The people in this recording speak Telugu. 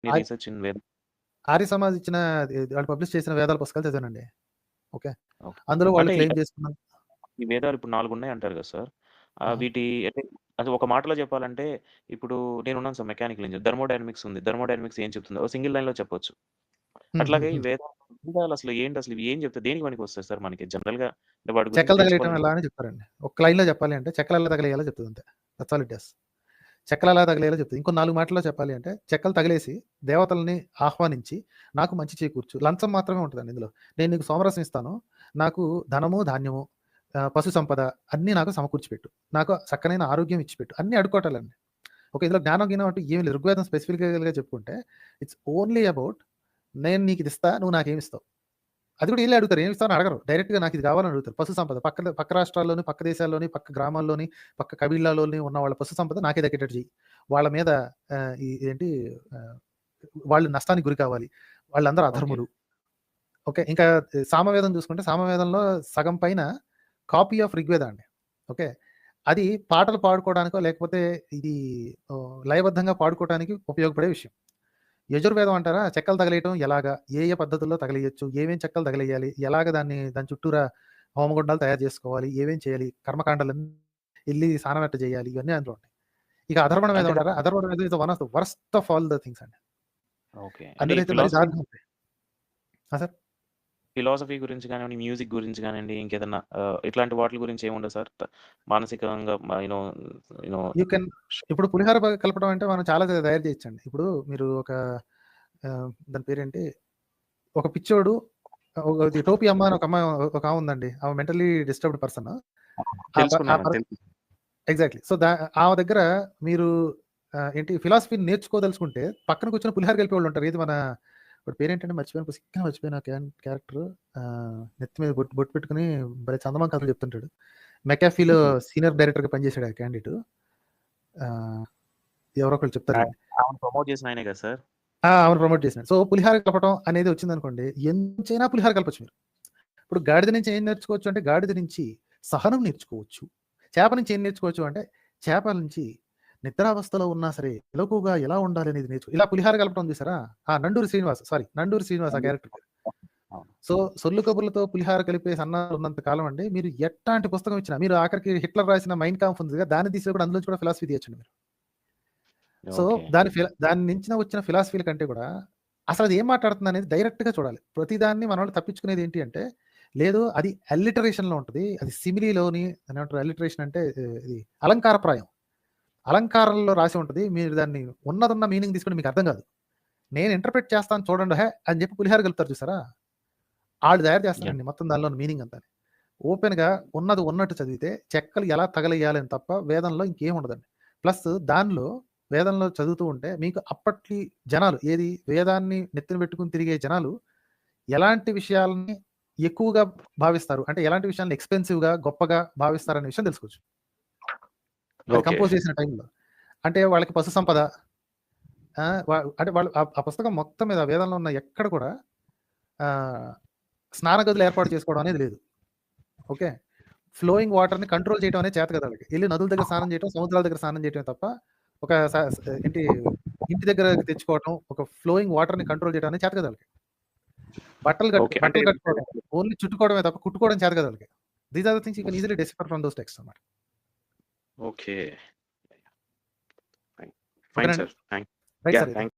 ఎనీ ఆర్ రీసెర్చ్ ఇన్ వేద? ఆర్య సమాజ్ ఇచ్చిన వాళ్ళు పబ్లిష్ చేసిన వేదాల పుస్తకాలు చదివానండి. ఓకే. ఓకే. అందులో వాళ్ళు అంటే క్లెయిమ్ చేసుకున్న ఈ వేదాలు ఇప్పుడు 4 ఉన్నాయంటారు కదా సార్. హుహు. వీటి అంటే అది ఒక మాటలో చెప్పాలంటే ఇప్పుడు నేనున్నాను సార్ మెకానికల్ ఇంజినీర్. థర్మోడైనమిక్స్ ఉంది. థర్మోడైనమిక్స్ ఏం చెప్తుందో ఓ సింగిల్ లైన్‌లో చెప్పొచ్చు. అట్లాగే ఈ హుహుహు. వేదాలు అసలు ఏంటసలు ఇవి ఏం చెప్తాయి? దేనికి పనికొస్తాయి సార్ మనకి జనరల్‌గా అంటే వాటి గురించి చెక్కలు తగిలేయటం తెలుసుకోవాలని ఎలా అని చెప్తారండి. ఒక లైన్‌లో చెప్పాలి అంటే చెక్కలు ఎలా తగిలేయాలో చెప్తది అంతే. That's all it does. చెక్కలు ఎలా తగిలేయాలో చెప్తది. ఇంకో 4 మాటల్లో చెప్పాలి అంటే చెక్కలు తగిలేసి దేవతల్ని ఆహ్వానించి నాకు మంచి చేకూర్చు. లంచం మాత్రమే ఉంటదండి ఇందులో. నేను నీకు సోమరసం ఇస్తాను. నాకు ధనము, ధాన్యము, పశు సంపద అన్నీ నాకు సమకూర్చిపెట్టు. నాకు చక్కనైన ఆరోగ్యం ఇచ్చిపెట్టు. అన్నీ అడుక్కోవటాలండి. ఓకే. ఇందులో జ్ఞానం గినం అంటూ ఏమి లేదు. ఋగ్వేదం స్పెసిఫికల్‌గా చెప్పుకుంటే ఇట్స్ ఓన్లీ అబౌట్ నేను నీకిది ఇస్తా. నువ్వు నాకేమిస్తావు? అది కూడా ఈళ్ళే అడుగుతారు. ఏమిస్తావని అడగరు. డైరెక్ట్‌గా నాకిది కావాలని అడుగుతారు. పశు సంపద పక్క రాష్ట్రాల్లోని, పక్క దేశాల్లోని, పక్క గ్రామాల్లోని, పక్క కబీలాలోని ఉన్న వాళ్ళ పశు సంపద నాకే దక్కేటట్టు చెయ్యి. వాళ్ళ మీద ఏంటి ఆహ్, వాళ్ళు నష్టానికి గురి కావాలి. వాళ్ళందరూ ఓకే. అధర్ములు. ఓకే. ఇంకా సామవేదం చూసుకుంటే సామవేదంలో సగం పైన కాపీ ఆఫ్ ఋగ్వేద అండి. ఓకే. అది పాటలు పాడుకోవడానికో లేకపోతే ఇది లయబద్ధంగా పాడుకోవడానికి ఉపయోగపడే విషయం. యజుర్వేదం అంటారా చెక్కలు తగిలేయటం ఎలాగా? ఏ ఏ పద్ధతుల్లో తగిలేయొచ్చు? ఏమేం చెక్కలు తగిలేయాలి? ఎలాగ దాని చుట్టూరా హోమగుండాలు తయారు చేసుకోవాలి? ఏమేం చేయాలి? కర్మకాండలన్నీ ఎళ్లి స్నానం ఎట్ట చేయాలి? ఇవన్నీ అందులో ఉంటాయి. ఇక అధర్వణ వేదం అంటే అంటారా? అధర్వణ వేదం is one of the worst of all the things అండి. ఓకే. అంటే అందులో ఈ అయితే మరీ దారుణంగా ఉంటాయి. సార్? ఫిలాసఫీ గురించి గానివ్వండి, మ్యూజిక్ గురించి గానియండి, ఇంకేదన్నా ఇట్లాంటి వాటిల గురించి ఏముండదు సార్? మానసికంగా యూ నో యూ కెన్ ఇప్పుడు పులిహోర కలపడం అంటే మనం చాలా తయారు చేయొచ్చండి. ఇప్పుడు మీరు ఒక దాని పేరేంటి? ఒక పిచ్చోడు టోపీ అమ్మ అని ఒక ఆమె ఉందండి. ఆమె మెంటల్లీ డిస్టర్బ్డ్ పర్సన్. తెలుసుకున్నాను. తెలుసు. ఎగ్జాక్ట్‌లీ. సో, ఆమె దగ్గర మీరు ఏంటి ఫిలాసఫీని నేర్చుకోదలుచుకుంటే పక్కన కూర్చొని పులిహోర కలిపేవాళ్ళు ఉంటారు. ఏది మన వాడి పేరేంటంటే మర్చిపోయాను. సిగ్గున మర్చిపోయాను క్యారెక్టర్. నెత్తి మీద బొట్టు బొట్టు పెట్టుకొని భలే చందమామ కథలు చెప్తుంటాడు. మెకాఫీలో సీనియర్ డైరెక్టర్‌గా పనిచేసాడు ఆ క్యాండిడేట్. ఎవరో ఒకళ్ళు చెప్తారులెండి. ఆమెను ప్రమోట్ చేసిన ఆయనే కదా సార్? ఆమెను ప్రమోట్ చేసినాడు. సో, పులిహోర కలపటం అనేది వచ్చిందనుకోండి, ఎంచైనా పులిహోర కలపొచ్చు మీరు. ఇప్పుడు గాడిద నుంచి ఏం నేర్చుకోవచ్చు అంటే, గాడిద నుంచి సహనం నేర్చుకోవచ్చు. చేప నుంచి ఏం నేర్చుకోవచ్చు అంటే, చేప నుంచి నిద్రావస్థలో ఉన్నా సరే, మెలకువగా ఎలా ఉండాలి అనేది ఇలా పులిహోర కలపడం చూసారా? నండూరి శ్రీనివాస్ ఆ క్యారెక్టర్ పేరు. అవును. సో, సొల్లు కబుర్లతో పులిహోర కలిపే సన్నాలు ఉన్నంత కాలం అండి, మీరు ఎట్టాంటి పుస్తకం ఇచ్చినా, మీరు ఆఖరికి హిట్లర్ రాసిన 'మైన్ కాంఫ్' ఉంది కదా! దాన్ని తీసి కూడా అందులోంచి కూడా ఫిలాసఫీ తీయొచ్చండి మీరు. So, okay. దాని నుంచి వచ్చిన ఫిలాసఫీల కంటే కూడా అసలు అది ఏం మాట్లాడుతుంది అనేది డైరెక్ట్‌గా చూడాలి. ప్రతిదాన్ని మనోళ్ళు తప్పించుకునేది ఏంటి అంటే, లేదు అది అల్లిటరేషన్‌లో ఉంటది. అది సిమిలీలోని ఏమంటారు అల్లిటరేషన్ అంటే ఇది అలంకారప్రాయం. అలంకారంలో రాసి ఉంటది. మీరు దాన్ని ఉన్నదున్న మీనింగ్ తీసుకుంటే మీకు అర్థం కాదు. నేను ఇంటర్ప్రెట్ చేస్తాను చూడండి అని చెప్పి పులిహోర కలుపుతారు చూసారా? ఆళ్ళు తయారు యాహ్! చేస్తారండి మొత్తం దానిలోని మీనింగ్ అంతాని. ఓపెన్‌గా ఉన్నది ఉన్నట్టు చదివితే చెక్కలు ఎలా తగలేయాలి అని తప్ప వేదంలో ఇంకేం ఉండదండి. ప్లస్ దానిలో వేదంలో చదువుతూ ఉంటే మీకు అప్పటి జనాలు వేదాన్ని నెత్తిన పెట్టుకొని తిరిగే జనాలు ఎలాంటి విషయాలని ఎక్కువగా భావిస్తారు. అంటే ఎలాంటి విషయాలను ఎక్స్‌పెన్సివ్‌గా, గొప్పగా భావిస్తారనే విషయం తెలుసుకోవచ్చు. అది ఓకే. కంపోజ్ చేసిన టైంలో. అంటే వాళ్ళకి పశు సంపద అంటే వాళ్ళు ఆ పుస్తకం మొత్తం మీద వేదంలో ఉన్న ఎక్కడ కూడా ఆహ్, స్నాన గదులు ఏర్పాటు చేసుకోవడం అనేది లేదు. ఓకే. ఫ్లోయింగ్ వాటర్‌ని కంట్రోల్ చేయడం అనేది చేత కాదు ఆళ్ళకి. ఎళ్లి నదుల దగ్గర స్నానం చేయటం, సముద్రాల దగ్గర స్నానం చేయటమే తప్ప, ఒక స స ఏంటి ఇంటి దగ్గరకి తెచ్చుకోవటం, ఒక ఫ్లోయింగ్ వాటర్‌ని కంట్రోల్ చేయడం అనేది చేత కాదు ఆళ్ళకి. ఓకే. అంటే బట్టలు కట్టుకోవడం, ఓన్లీ చుట్టుకోవడమే తప్ప కుట్టుకోవడం చేత కాదు ఆళ్ళకి. These are the things you can easily decipher from those texts అన్నమాట. ఓకే. ఫైన్ ఓకేనండి? Sir. Thank right yeah! Sir అయితే. థాంక్